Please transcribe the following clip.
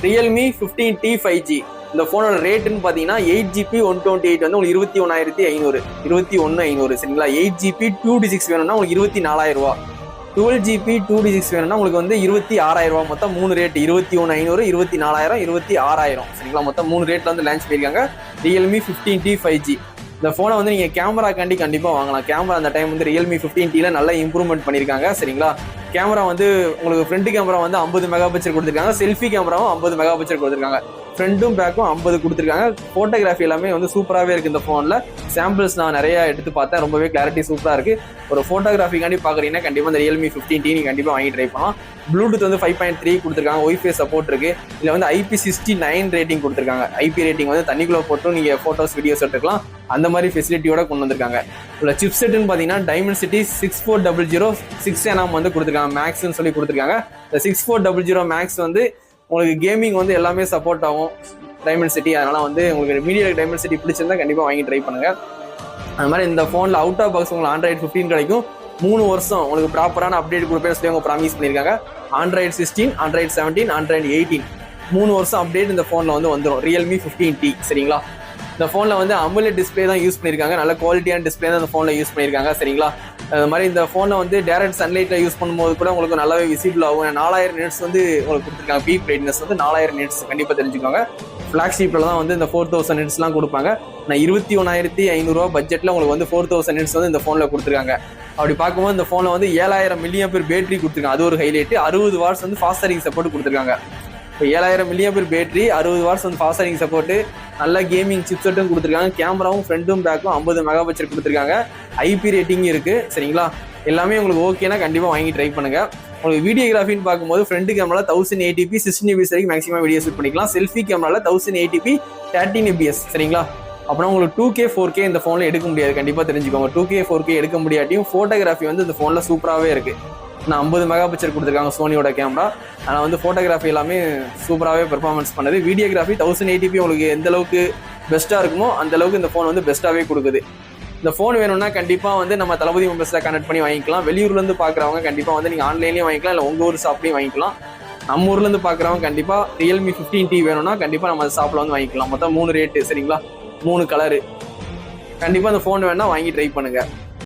Realme 15T 5G. இந்த ஃபோனோட ரேட்டுன்னு பார்த்தீங்கன்னா 8GB 128 வந்து உங்களுக்கு 21,500, 21,500 சரிங்களா. 8GB 2D6 வேணும்னா உங்களுக்கு 24,000 ரூபா. 12GB 2D6 வேணும்னா உங்களுக்கு வந்து 26,000 ரூபா. மொத்தம் 3 ரேட், 21,500, 24,000, 26,000 சரிங்களா. மொத்தம் 3 ரேட்ல வந்து லான்ச் பண்ணியிருக்காங்க ரியல்மி 15T 5G. இந்த ஃபோனை வந்து நீங்கள் கேமராக்காண்டி கண்டிப்பாக வாங்கலாம். கேமரா அந்த டைம் வந்து ரியல்மி 15Tல நல்லா இம்ப்ரூவ்மெண்ட் பண்ணியிருக்காங்க சரிங்களா. கேமரா வந்து உங்களுக்கு ஃப்ரண்ட் கேமரா வந்து 50 மெகா பிக்சல் கொடுத்துருக்காங்க, செல்ஃபி கேமராவும் 50 மெகா பிக்சல் கொடுத்துருக்காங்க, ஃப்ரண்ட்டும் பேக்கும் 50 கொடுத்துருக்காங்க. ஃபோட்டோகிராஃபி எல்லாமே வந்து சூப்பராகவே இருக்குது இந்த ஃபோனில். சாம்பிள்ஸ் நான் நிறைய எடுத்து பார்த்தேன், ரொம்பவே கிளாரிட்டி சூப்பராக இருக்குது. ஒரு ஃபோட்டோகிராஃபிக்காண்டி பார்க்குறீங்கன்னா கண்டிப்பாக இந்த ரியல்மி 15T நீங்கள் கண்டிப்பாக வாங்கி ட்ரை பண்ணலாம். ப்ளூடூத் வந்து 5.3 கொடுத்துருக்காங்க, ஒய்ஃபை சப்போர்ட் இருக்குது. இதில் வந்து IP69 ரேட்டிங் கொடுத்துருக்காங்க. IP ரேட்டிங் வந்து தண்ணிக்குள்ளே போட்டும் நீங்கள் ஃபோட்டோஸ் வீடியோஸ் எடுத்துக்கலாம், அந்த மாதிரி ஃபெசிலிட்டியோட கொண்டு வந்திருக்காங்க. இதில் சிப் செட்டுன்னு பார்த்தீங்கன்னா டைமென்சிட்டி 6400 6nm வந்து கொடுத்துருக்காங்க, மேக்ஸ்ன்னு சொல்லி கொடுத்துருக்காங்க. இந்த 6400 மேக்ஸ் வந்து உங்களுக்கு கேமிங் வந்து எல்லாமே சப்போர்ட் ஆகும் டைமென்சிட்டி. அதனால வந்து உங்களுக்கு மீடியா டைமென்சிட்டி பிடிச்சிருந்தா கண்டிப்பாக வாங்கி ட்ரை பண்ணுங்க. அது மாதிரி இந்த ஃபோனில் அவுட் ஆஃப் பாக்ஸ் உங்களுக்கு Android 15 கிடைக்கும். 3 வருஷம் உங்களுக்கு ப்ராப்பரான அப்டேட் கொடுப்பேன்னு சொல்லி அவங்க ப்ராமிஸ் பண்ணியிருக்காங்க. Android 16, Android 17, Android 18 3 வருஷம் அப்டேட் இந்த ஃபோனில் வந்து வந்துடும் ரியல்மி 15T சரிங்களா. இந்த ஃபோனில் வந்து AMOLED டிஸ்பிளே தான் யூஸ் பண்ணியிருக்காங்க, நல்ல குவாலிட்டியான டிஸ்பிளே தான் இந்த ஃபோனில் யூஸ் பண்ணியிருக்காங்க சரிங்களா. அது மாதிரி இந்த ஃபோனில் வந்து டேரக்ட் சன்லைட்டில் யூஸ் பண்ணும்போது கூட உங்களுக்கு நல்லாவே விசிபிள் ஆகும். 4000 nits வந்து உங்களுக்கு கொடுத்துருக்காங்க, பீக் பிரைட்னஸ் வந்து 4000 nits கண்டிப்பாக தெரிஞ்சுக்கோங்க. ஃப்ளாக்ஷிப்பில் தான் வந்து இந்த 4000 nitsலாம் கொடுப்பாங்க. நான் 21,500 ரூபா பட்ஜெட்டில் உங்களுக்கு வந்து 4000 nits வந்து இந்த ஃபோனில் கொடுத்துருக்காங்க. அப்படி பார்க்கும்போது இந்த ஃபோனில் வந்து 7000 mAh பேட்டரி கொடுத்துருக்காங்க, அது ஒரு ஹைலைட்டு. 60 வாட்ஸ் வந்து ஃபாஸ்ட் சார்ஜிங் சப்போர்ட் கொடுத்துருக்காங்க. இப்போ 7000 mAh பேட்டரி, 60 வாட்ஸ் வந்து ஃபாஸ்ட் சார்ஜிங் சப்போர்ட்டு, நல்ல கேமிங் சிப்செட்டும் கொடுத்துருக்காங்க. கேமராவும் ஃப்ரண்ட்டும் பேக்கும் 50 மெகா பிக்சல் கொடுத்துருக்காங்க. IP ரேட்டிங் இருக்குது சரிங்களா. எல்லாமே உங்களுக்கு ஓகேனா கண்டிப்பாக வாங்கி ட்ரை பண்ணுங்கள். உங்களுக்கு வீடியோகிராஃபின்னு பார்க்கும்போது ஃப்ரண்ட் கேமராவில் 1080p 16fps வரைக்கும் மேக்ஸிமம் வீடியோ ஷூட் பண்ணிக்கலாம். செல்ஃபி கேமராவில் 1080p 13fps சரிங்களா. அப்புறம் உங்களுக்கு 2K 4K இந்த ஃபோனில் எடுக்க முடியாது, கண்டிப்பாக தெரிஞ்சுக்கோங்க. 2K 4K எடுக்க முடியாட்டியும் ஃபோட்டோகிராஃபி வந்து இந்த ஃபோனில் சூப்பராகவே இருக்குது. நான் 50 மெகா பிக்சல் கொடுத்துருக்காங்க சோனியோட கேமரா. ஆனால் வந்து ஃபோட்டோகிராஃபி எல்லாமே சூப்பராகவே பெர்ஃபார்மன்ஸ் பண்ணுது. வீடியோகிராஃபி 1080p உங்களுக்கு எந்த அளவுக்கு பெஸ்ட்டாக இருக்குமோ அந்த அளவுக்கு இந்த ஃபோன் வந்து பெஸ்ட்டாகவே கொடுக்குது. இந்த ஃபோன் வேணும்னா கண்டிப்பாக வந்து நம்ம தளபதி மொபைல்ஸில் கனெக்ட் பண்ணி வாங்கிக்கலாம். வெளியூர்லேருந்து பார்க்குறவங்க கண்டிப்பாக வந்து நீங்கள் ஆன்லைன்லேயும் வாங்கிக்கலாம், இல்லை உங்கள் ஊர் ஷாப்லேயும் வாங்கிக்கலாம். நம்ம ஊர்லேருந்து பார்க்குறவங்க கண்டிப்பாக ரியல்மி 15T வேணும்னா கண்டிப்பாக நம்ம ஷாப்பில் வந்து வாங்கிக்கலாம். மொத்தம் 3 ரேட்டு சரிங்களா, 3 கலரு. கண்டிப்பாக இந்த ஃபோன் வேணால் வாங்கி ட்ரை பண்ணுங்கள்.